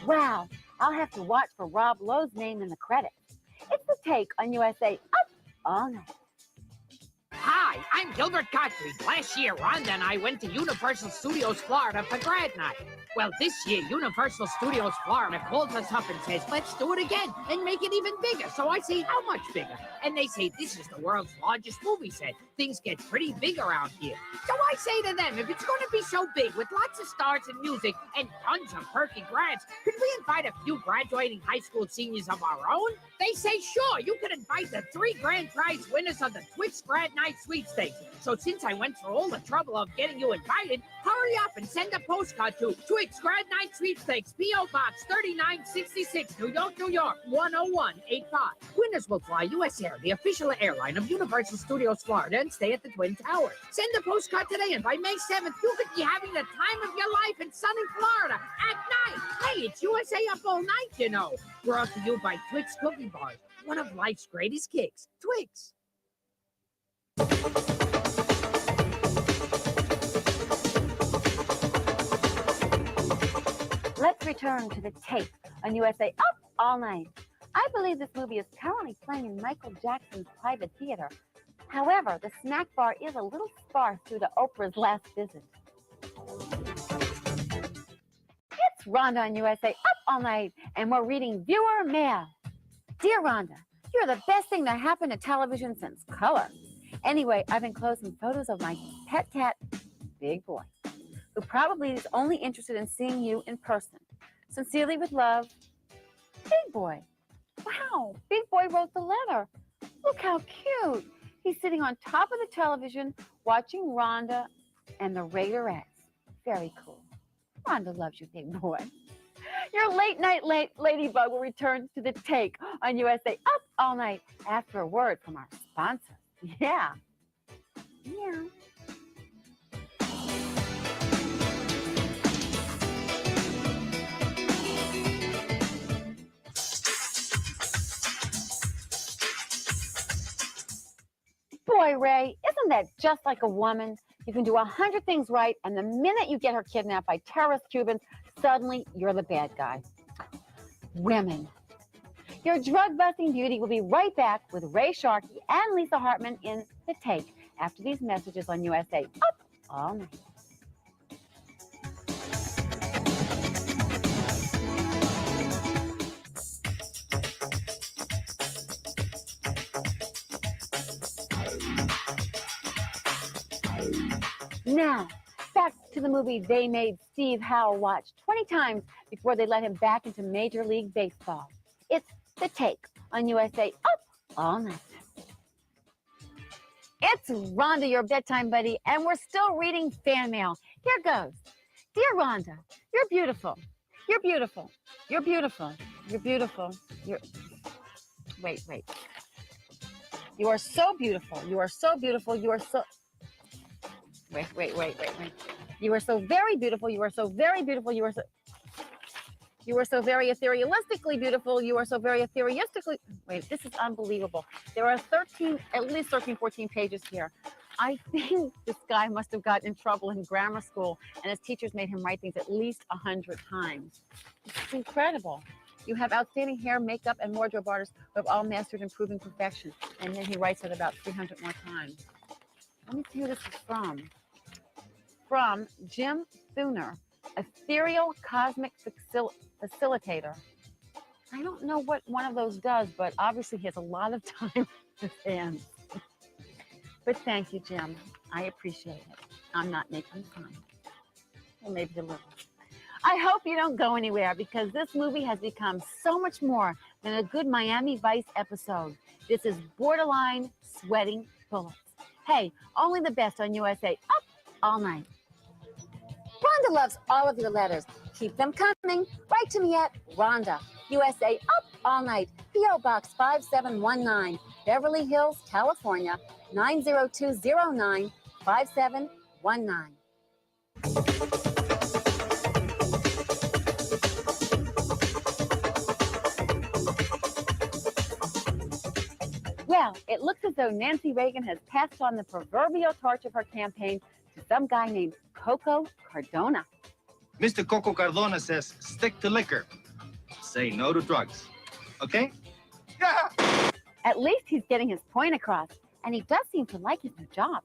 Wow, I'll have to watch for Rob Lowe's name in the credits. It's The Take on USA Up All Night. Hi, I'm Gilbert Gottfried. Last year, Rhonda and I went to Universal Studios Florida for grad night. Well, this year, Universal Studios Florida calls us up and says, let's do it again and make it even bigger. So I say, how much bigger? And they say, this is the world's largest movie set. Things get pretty big around here. So I say to them, if it's going to be so big with lots of stars and music and tons of perky grads, could we invite a few graduating high school seniors of our own? They say, sure, you could invite the 3 grand prize winners of the Twix Grad Night Sweepstakes. So since I went through all the trouble of getting you invited, hurry up and send a postcard to Twix Grad Night Sweepstakes, P.O. Box 3966, New York, New York, 10185. Winners will fly US Air, the official airline of Universal Studios Florida, and stay at the Twin Towers. Send a postcard today, and by May 7th, you could be having the time of your life in sunny Florida at night. Hey, it's USA Up All Night, you know. Brought to you by Twix Cookie Bars, one of life's greatest kicks. Twix. Let's return to The Tape on USA Up All Night. I believe this movie is currently playing in Michael Jackson's private theater. However, the snack bar is a little sparse due to Oprah's last visit. It's Rhonda on USA Up All Night, and we're reading viewer mail. Dear Rhonda, you're the best thing that happened to television since color. Anyway, I've enclosed some photos of my pet cat, Big Boy, who probably is only interested in seeing you in person. Sincerely with love, Big Boy. Wow, Big Boy wrote the letter. Look how cute. He's sitting on top of the television watching Rhonda and the Raiderettes. Very cool. Rhonda loves you, Big Boy. Your late night ladybug will return to The Take on USA Up All Night after a word from our sponsor. Yeah. Yeah. Boy, Ray, isn't that just like a woman? You can do 100 things right, and the minute you get her kidnapped by terrorist Cubans, suddenly you're the bad guy. Women. Your drug-busting beauty will be right back with Ray Sharkey and Lisa Hartman in The Take after these messages on USA Up All Night. Now, back to the movie they made Steve Howe watch 20 times before they let him back into Major League Baseball. It's The Take on USA Up All Night. It's Rhonda, your bedtime buddy, and we're still reading fan mail. Here goes. Dear Rhonda, you're beautiful. You're beautiful. You're beautiful. You're beautiful. Wait. You are so beautiful. You are so beautiful. You are so... Wait. You are so very beautiful. You are so very beautiful. You are so very etherealistically beautiful. You are so very etherealistically... Wait, this is unbelievable. There are at least 13, 14 pages here. I think this guy must have gotten in trouble in grammar school, and his teachers made him write things at least 100 times. It's incredible. You have outstanding hair, makeup, and wardrobe artists who have all mastered improving perfection. And then he writes it about 300 more times. Let me see who this is from. From Jim Thuner, Ethereal Cosmic Facilitator. I don't know what one of those does, but obviously he has a lot of time in his hands. But thank you, Jim. I appreciate it. I'm not making fun. Or maybe a little. I hope you don't go anywhere because this movie has become so much more than a good Miami Vice episode. This is borderline sweating bullets. Hey, only the best on USA Up All Night. Rhonda loves all of your letters. Keep them coming. Write to me at Rhonda, USA Up All Night, P.O. Box 5719, Beverly Hills, California, 90209 5719. Well, it looks as though Nancy Reagan has passed on the proverbial torch of her campaign to some guy named Coco Cardona. Mr. Coco Cardona says, stick to liquor. Say no to drugs. Okay? Yeah! At least he's getting his point across, and he does seem to like his new job.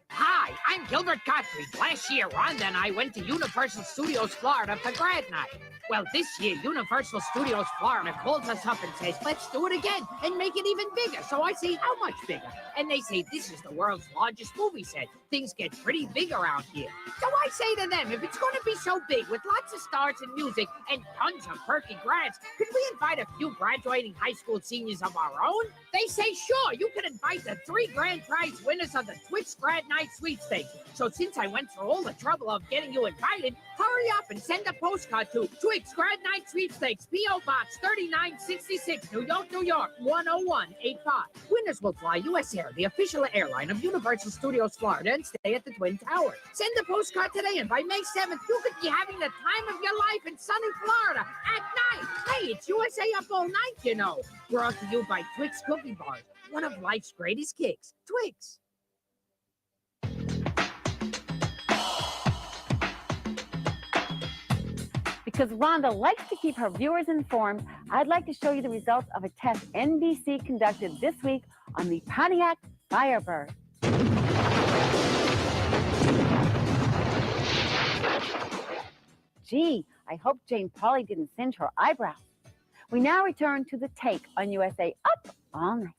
Hi, I'm Gilbert Gottfried. Last year, Rhonda and I went to Universal Studios Florida for grad night. Well, this year, Universal Studios Florida calls us up and says, let's do it again and make it even bigger. So I say, how much bigger? And they say, this is the world's largest movie set. Things get pretty big around here. So I say to them, if it's going to be so big with lots of stars and music and tons of perky grads, could we invite a few graduating high school seniors of our own? They say, sure, you can invite the 3 grand prize winners of the Twix Grad Night Sweepstakes. So since I went through all the trouble of getting you invited, hurry up and send a postcard to Twix Grad Night Sweepstakes, P.O. Box 3966, New York, New York, 10185. Winners will fly U.S. Air, the official airline of Universal Studios Florida, and stay at the Twin Towers. Send a postcard today, and by May 7th, you could be having the time of your life in sunny Florida at night. Hey, it's USA Up All Night, you know. Brought to you by Twix Cookie Bars, one of life's greatest kicks. Twix. Because Rhonda likes to keep her viewers informed, I'd like to show you the results of a test NBC conducted this week on the Pontiac Firebird. Gee, I hope Jane Pauley didn't singe her eyebrows. We now return to The Take on USA Up All Night.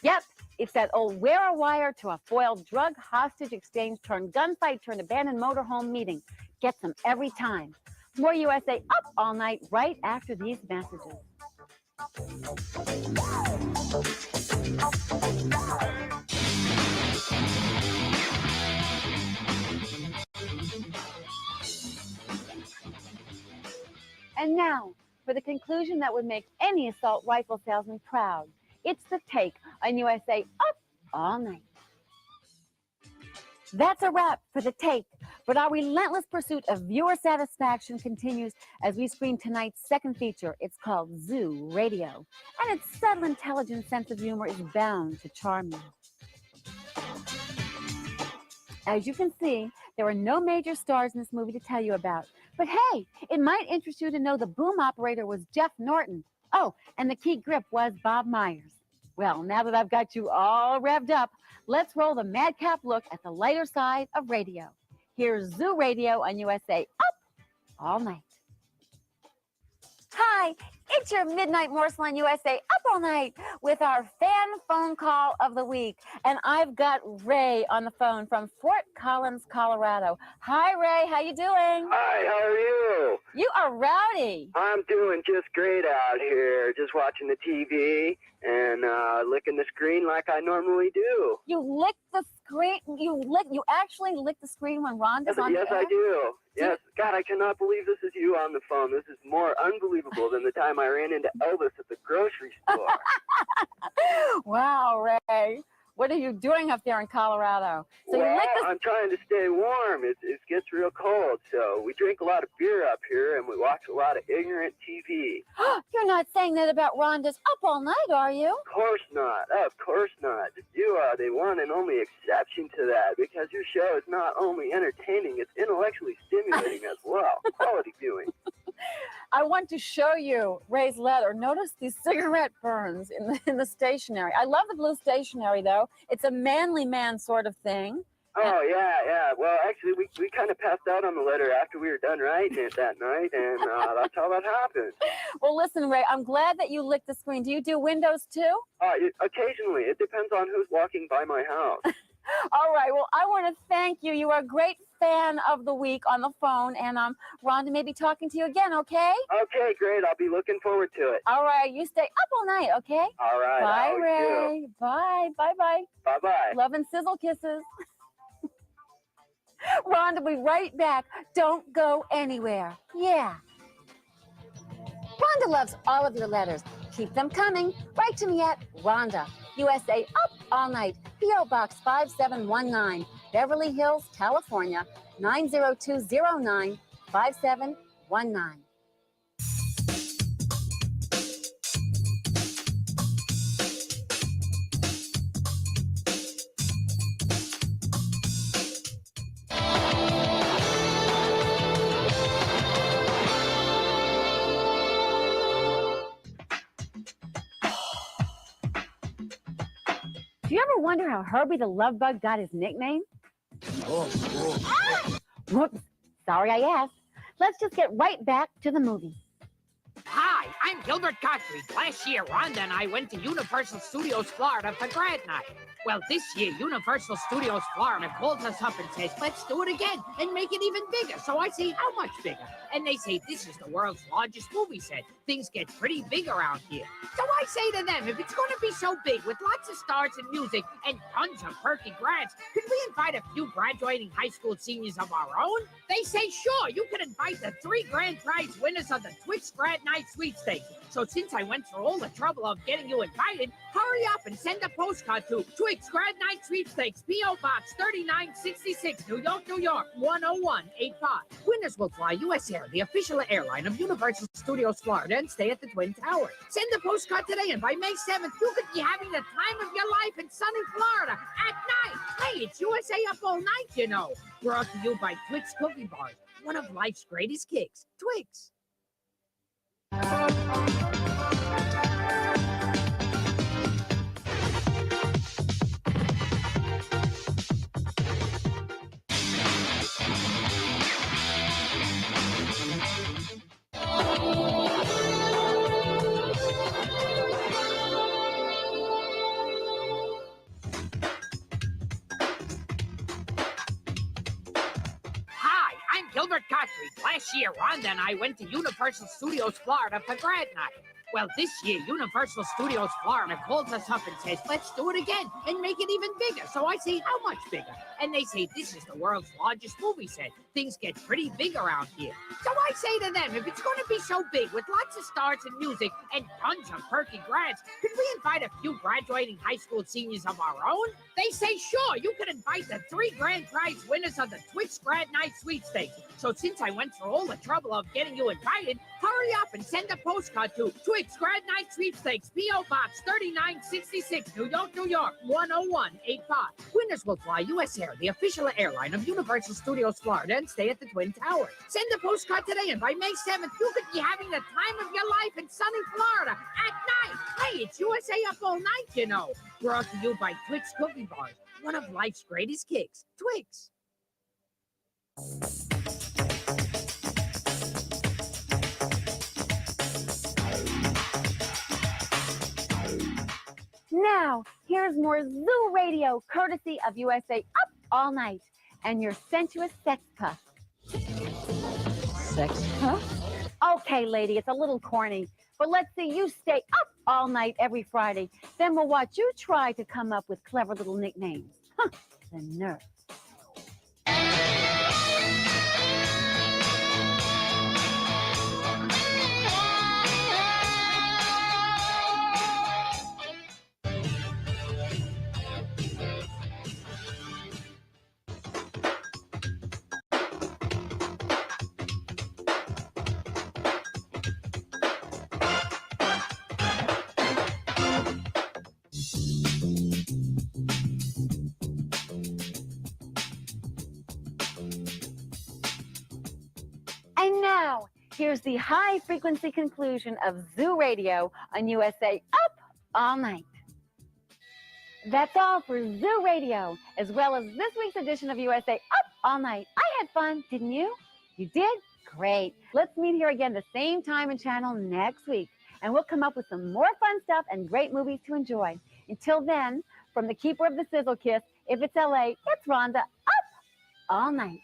Yep, it's that old wear a wire to a foiled drug hostage exchange turned gunfight turned abandoned motorhome meeting. Gets them every time. More USA Up All Night right after these messages. And now, for the conclusion that would make any assault rifle salesman proud. It's The Take on USA Up All Night. That's a wrap for The Take, but our relentless pursuit of viewer satisfaction continues as we screen tonight's second feature. It's called Zoo Radio, and its subtle, intelligent sense of humor is bound to charm you. As you can see, there are no major stars in this movie to tell you about, but hey, it might interest you to know the boom operator was Jeff Norton. Oh, and the key grip was Bob Myers. Well, now that I've got you all revved up, let's roll the madcap look at the lighter side of radio. Here's Zoo Radio on USA Up All Night. Hi, It's your Midnight Morsel on USA Up All Night with our fan phone call of the week. And I've got Ray on the phone from Fort Collins, Colorado. Hi, Ray. How you doing? Hi, how are you? You are rowdy. I'm doing just great out here, just watching the TV and licking the screen like I normally do. You lick the screen. You actually lick the screen when Rhonda's on Yes, the air? I do. Yes. God, I cannot believe this is you on the phone. This is more unbelievable than the time I ran into Elvis at the grocery store. Wow, Ray. What are you doing up there in Colorado? So well, you lick the... I'm trying to stay warm. It gets real cold, so we drink a lot of beer up here, and we watch a lot of ignorant TV. You're not saying that about Rhonda's Up All Night, are you? Of course not. Of course not. You are the one and only exception to that, because your show is not only entertaining, it's intellectually stimulating as well. Quality viewing. I want to show you Ray's letter. Notice these cigarette burns in the stationery. I love the blue stationery, though. It's a manly man sort of thing. Oh, yeah. Well, actually, we kind of passed out on the letter after we were done writing it that night, and that's how that happened. Well, listen, Ray, I'm glad that you licked the screen. Do you do windows, too? Occasionally. It depends on who's walking by my house. All right. Well, I want to thank you. You are a great fan of the week on the phone, and Rhonda may be talking to you again, okay? Okay, great. I'll be looking forward to it. All right. You stay up all night, okay? All right. Bye, Ray. Do. Bye. Bye-bye. Bye-bye. Love and sizzle kisses. Rhonda, we'll be right back. Don't go anywhere. Yeah. Rhonda loves all of your letters. Keep them coming. Write to me at Rhonda, USA Up All Night, P.O. Box 5719, Beverly Hills, California, 90209 5719. Do you ever wonder how Herbie the Love Bug got his nickname? Whoops. Sorry I asked. Let's just get right back to the movie. Hi, I'm Gilbert Gottfried. Last year, Rhonda and I went to Universal Studios Florida for grad night. Well, this year, Universal Studios Florida called us up and says, let's do it again and make it even bigger. So I say, how much bigger? And they say, this is the world's largest movie set. Things get pretty big around here. So I say to them, if it's going to be so big with lots of stars and music and tons of perky grads, could we invite a few graduating high school seniors of our own? They say, sure, you can invite the 3 grand prize winners of the Twix Grad Night Sweepstakes. So since I went through all the trouble of getting you invited, hurry up and send a postcard to Twix Grad Night Sweepstakes, P.O. Box 3966, New York, New York, 10185. Winners will fly US Air, the official airline of Universal Studios Florida, and stay at the Twin Towers. Send the postcard today, and by May 7th, you could be having the time of your life in sunny Florida at night. Hey, it's USA Up All Night, you know. Brought to you by Twix Cookie Bars, one of life's greatest kicks. Twix. Hi, I'm Gilbert Gottfried. Last year, Rhonda and I went to Universal Studios Florida for grad night. Well, this year, Universal Studios Florida called us up and says, let's do it again and make it even bigger. So I say, how much bigger? And they say, this is the world's largest movie set. Things get pretty big around here. So I say to them, if it's going to be so big with lots of stars and music and tons of perky grads, could we invite a few graduating high school seniors of our own? They say, sure, you can invite the 3 grand prize winners of the Twix Grad Night Sweepstakes. So since I went through all the trouble of getting you invited, hurry up and send a postcard to Twix Grad Night Sweepstakes, P.O. Box 3966, New York, New York, 10185. Winners will fly US Air, the official airline of Universal Studios Florida, and stay at the Twin Towers. Send a postcard today, and by May 7th, you could be having the time of your life in sunny Florida at night. Hey, it's USA Up All Night, you know. Brought to you by Twix Cookie Bars, one of life's greatest kicks. Twix. now, here's more Zoo Radio, courtesy of USA Up All Night, and your sensuous sex puff. Sex puff? Okay, lady, it's a little corny, but let's see you stay up all night every Friday. Then we'll watch you try to come up with clever little nicknames. Huh, the nerve. And now, here's the high-frequency conclusion of Zoo Radio on USA Up All Night. That's all for Zoo Radio, as well as this week's edition of USA Up All Night. I had fun, didn't you? You did? Great. Let's meet here again the same time and channel next week, and we'll come up with some more fun stuff and great movies to enjoy. Until then, from the keeper of the Sizzle Kiss, if it's LA, it's Rhonda Up All Night.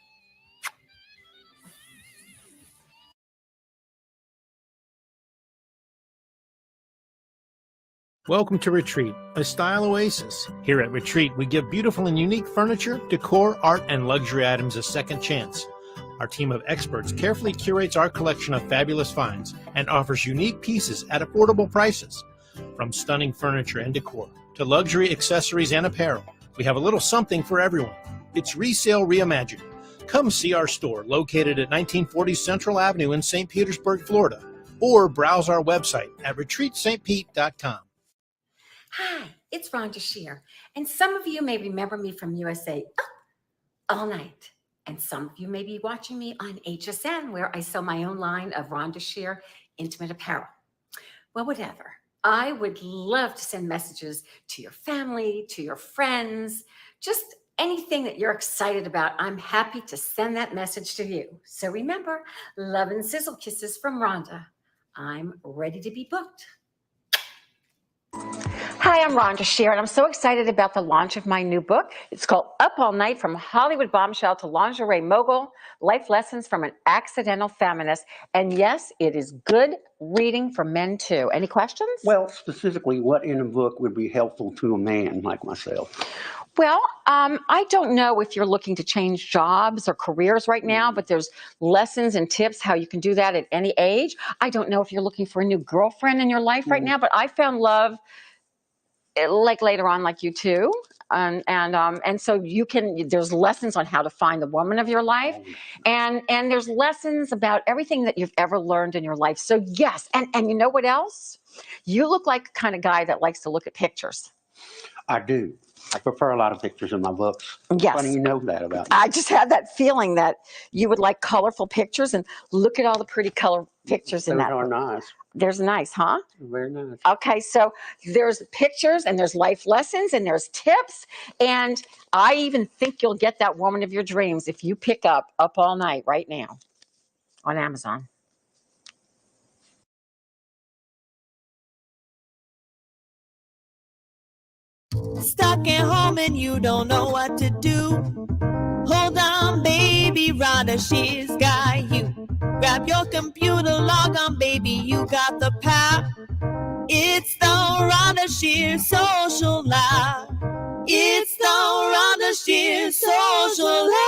Welcome to Retreat, a style oasis. Here at Retreat, we give beautiful and unique furniture, decor, art, and luxury items a second chance. Our team of experts carefully curates our collection of fabulous finds and offers unique pieces at affordable prices. From stunning furniture and decor to luxury accessories and apparel, we have a little something for everyone. It's resale reimagined. Come see our store located at 1940 Central Avenue in St. Petersburg, Florida, or browse our website at retreatstpete.com. Hi, it's Rhonda Shear, and some of you may remember me from USA Up All Night, and some of you may be watching me on HSN, where I sell my own line of Rhonda Shear intimate apparel. Well, whatever. I would love to send messages to your family, to your friends, just anything that you're excited about. I'm happy to send that message to you. So remember, love and sizzle kisses from Rhonda. I'm ready to be booked. Hi, I'm Rhonda Shear, and I'm so excited about the launch of my new book. It's called Up All Night, From Hollywood Bombshell to Lingerie Mogul, Life Lessons from an Accidental Feminist. And yes, it is good reading for men too. Any questions? Well, specifically, what in a book would be helpful to a man like myself? Well, I don't know if you're looking to change jobs or careers right now, but there's lessons and tips how you can do that at any age. I don't know if you're looking for a new girlfriend in your life right now, but I found love like later on, like you too. And so you can, there's lessons on how to find the woman of your life. And there's lessons about everything that you've ever learned in your life. So yes. And you know what else? You look like the kind of guy that likes to look at pictures. I do. I prefer a lot of pictures in my books. Yes. Funny you know that about me. I just had that feeling that you would like colorful pictures, and look at all the pretty color pictures in that. Those are nice. There's nice, huh? Very nice. Okay, so there's pictures and there's life lessons and there's tips. And I even think you'll get that woman of your dreams if you pick up All Night right now on Amazon. Stuck at home and you don't know what to do. Hold on, baby, Rhonda Shear's got you. Grab your computer, log on, baby, you got the power. It's the Rhonda Shear Social Live. It's the Rhonda Shear Social Live.